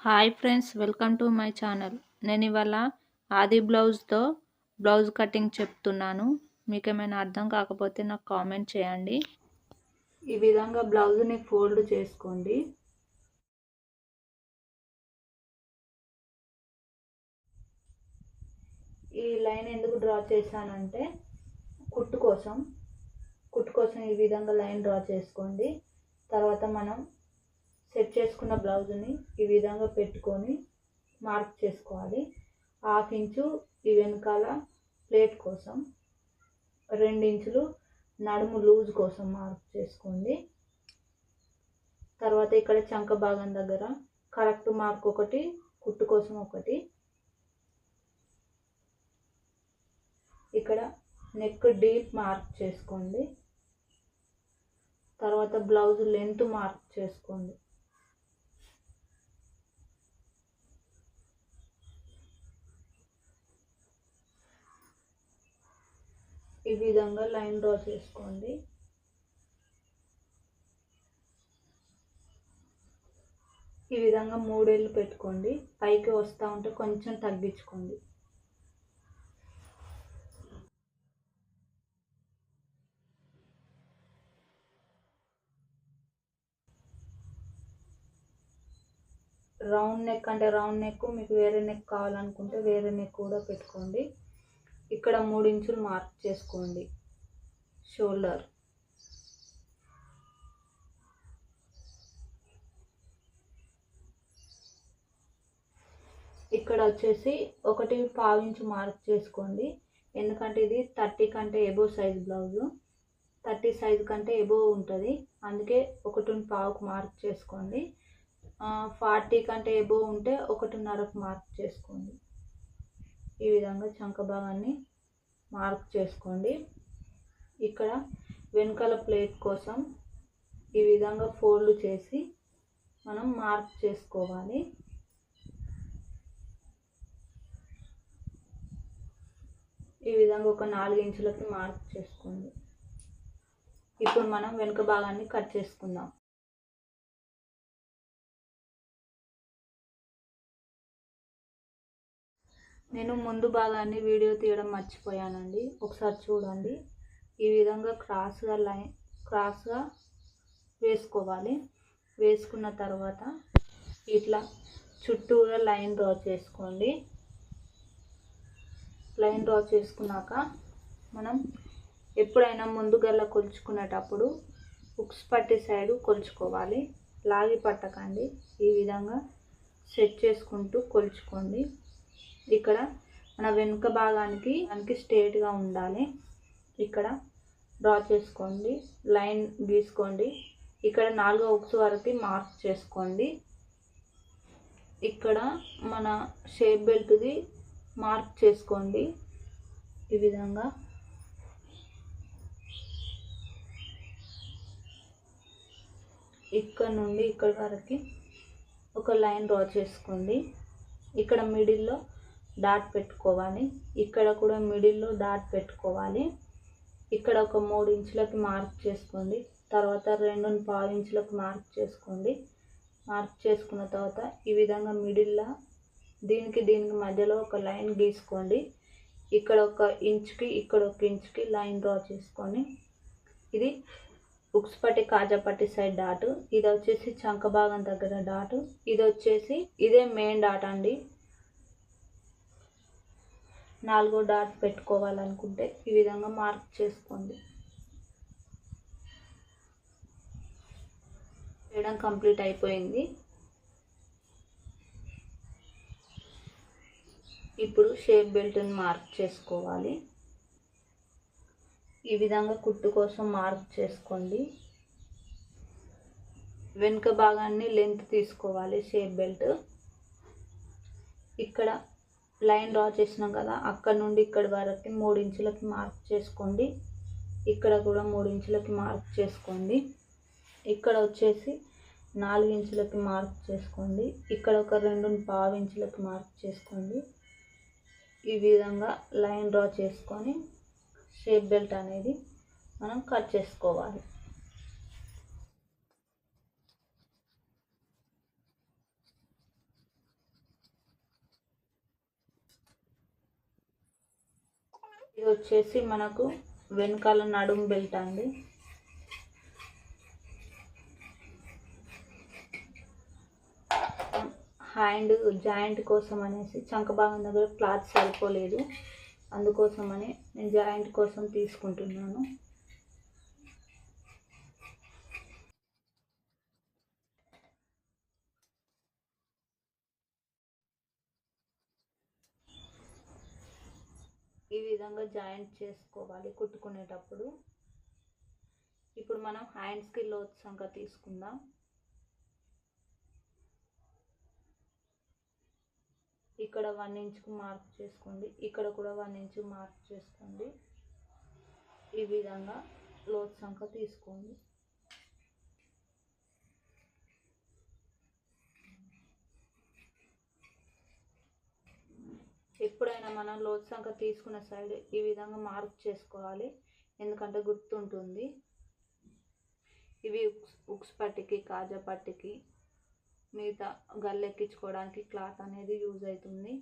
Hi friends, welcome to my channel. నేను ఇవాళ ఆది బ్లౌజ్తో బ్లౌజ్ కటింగ్ చెప్తున్నాను. మీకు ఏమైనా అర్థం కాకపోతే నాకు కామెంట్ చేయండి. ఈ విధంగా బ్లౌజ్ని ఫోల్డ్ చేసుకోండి. ఈ లైన్ ఎందుకు డ్రా చేశానంటే కుట్టు కోసం ఈ విధంగా లైన్ డ్రా చేసుకోండి. తర్వాత మనం సెట్ చేసుకున్న బ్లౌజ్ని ఈ విధంగా పెట్టుకొని మార్క్ చేసుకోవాలి. 1/2 ఇంచు ఈ వెనకాల ప్లేట్ కోసం, 2 ఇంచులు నడుము లూజ్ కోసం మార్క్ చేసుకోండి. తర్వాత ఇక్కడ చంక భాగం దగ్గర కరెక్ట్ మార్క్ ఒకటి, కుట్టు కోసం ఒకటి. ఇక్కడ నెక్ డీప్ మార్క్ చేసుకోండి. తర్వాత బ్లౌజ్ లెంత్ మార్క్ చేసుకోండి. ఈ విధంగా లైన్ డ్రా చేసుకోండి. ఈ విధంగా 3 ఏళ్ళు పెట్టుకోండి. పైకి వస్తూ ఉంటే కొంచెం తగ్గించుకోండి. రౌండ్ నెక్ అంటే రౌండ్ నెక్, మీకు వేరే నెక్ కావాలనుకుంటే వేరే నెక్ కూడా పెట్టుకోండి. ఇక్కడ 3 ఇంచులు మార్క్ చేసుకోండి షోల్డర్. ఇక్కడ వచ్చేసి 1.5 ఇంచు మార్క్ చేసుకోండి. ఎందుకంటే ఇది 30 కంటే ఎబో సైజ్ బ్లౌజు, 30 సైజ్ కంటే ఎబో ఉంటుంది, అందుకే 1.5కు మార్క్ చేసుకోండి. 40 కంటే ఎబో ఉంటే 1.5కు మార్క్ చేసుకోండి. ఈ విధంగా చంక భాగాన్ని మార్క్ చేసుకోండి. ఇక్కడ వెనకాల ప్లేట్ కోసం ఈ విధంగా ఫోల్డ్ చేసి మనం మార్క్ చేసుకోవాలి. ఈ విధంగా ఒక 4 ఇంచులకి మార్క్ చేసుకోండి. ఇప్పుడు మనం వెనుక భాగాన్ని కట్ చేసుకుందాం. నేను ముందు భాగాన్ని వీడియో తీయడం మర్చిపోయానండి, ఒకసారి చూడండి. ఈ విధంగా క్రాస్గా వేసుకోవాలి. వేసుకున్న తర్వాత ఇట్లా చుట్టూరా లైన్ డ్రా చేసుకోండి. లైన్ డ్రా చేసుకున్నాక మనం ఎప్పుడైనా ముందు గల్ల కొలుచుకునేటప్పుడు హుక్స్ పట్టి సైడు కొలుచుకోవాలి. లాగి పట్టకండి. ఈ విధంగా సెట్ చేసుకుంటూ కొలుచుకోండి. ఇక్కడ మన వెనుక భాగానికి స్ట్రేట్గా ఉండాలి. ఇక్కడ డ్రా చేసుకోండి, లైన్ గీసుకోండి. ఇక్కడ 4వ హుక్స్ వరకు మార్క్ చేసుకోండి. ఇక్కడ మన షేప్ బెల్ట్ది మార్క్ చేసుకోండి. ఈ విధంగా ఇక్కడ నుండి ఇక్కడ వరకు ఒక లైన్ డ్రా చేసుకోండి. ఇక్కడ మిడిల్లో డాట్ పెట్టుకోవాలి. ఇక్కడ కూడా మిడిల్లో డాట్ పెట్టుకోవాలి. ఇక్కడ ఒక 3 ఇంచులకి మార్క్ చేసుకోండి. తర్వాత 2.5 ఇంచులకు మార్క్ చేసుకోండి. మార్క్ చేసుకున్న తర్వాత ఈ విధంగా మిడిల్లో దీనికి మధ్యలో ఒక లైన్ గీసుకోండి. ఇక్కడ 1 ఇంచుకి ఇక్కడ 1 ఇంచుకి లైన్ డ్రా చేసుకొని ఇది హుక్స్ పట్టి కాజా పట్టి సైడ్ డాట్, ఇది వచ్చేసి చంక భాగం దగ్గర డాట్, ఇది వచ్చేసి ఇదే మెయిన్ డాట్ అండి. 4వ డాట్ పెట్టుకోవాలనుకుంటే ఈ విధంగా మార్క్ చేసుకోండి. చేయడం కంప్లీట్ అయిపోయింది. ఇప్పుడు షేప్ బెల్ట్ని మార్క్ చేసుకోవాలి. ఈ విధంగా కుట్టు కోసం మార్క్ చేసుకోండి. వెనుక భాగాన్ని లెంత్ తీసుకోవాలి షేప్ బెల్ట్. ఇక్కడ లైన్ డ్రా చేసినాం కదా, అక్కడ నుండి ఇక్కడ వరకు 3 ఇంచులకి మార్క్ చేసుకోండి. ఇక్కడ కూడా 3 ఇంచులకి మార్క్ చేసుకోండి. ఇక్కడ వచ్చేసి 4 ఇంచులకి మార్క్ చేసుకోండి. ఇక్కడ ఒక 2.5 ఇంచులకి మార్క్ చేసుకోండి. ఈ విధంగా లైన్ డ్రా చేసుకొని షేప్ బెల్ట్ అనేది మనం కట్ చేసుకోవాలి. ఇది వచ్చేసి మనకు వెనకాల నడుము బెల్ట్ అండి. హ్యాండ్ జాయింట్ కోసం అనేసి చంక భాగం దగ్గర క్లాత్ సరిపోలేదు, అందుకోసమని నేను జాయింట్ కోసం తీసుకుంటున్నాను. ఈ విధంగా జాయింట్ చేసుకోవాలి కుట్టుకునేటప్పుడు. ఇప్పుడు మనం హ్యాండ్స్కి లోతు సంఖ్య తీసుకుందాం. ఇక్కడ 1 ఇంచ్కు మార్క్ చేసుకోండి, ఇక్కడ కూడా 1 ఇంచ్ మార్క్ చేసుకోండి. ఈ విధంగా లోతు సంఖ్య తీసుకోండి. ఎప్పుడైనా మనం లోతు సంఖ్య తీసుకున్న సైడ్ ఈ విధంగా మార్క్ చేసుకోవాలి, ఎందుకంటే గుర్తుంటుంది. ఇవి ఉక్స్ పట్టికి, కాజా పట్టికి, మిగతా గల్లెక్కించుకోవడానికి క్లాత్ అనేది యూజ్ అవుతుంది.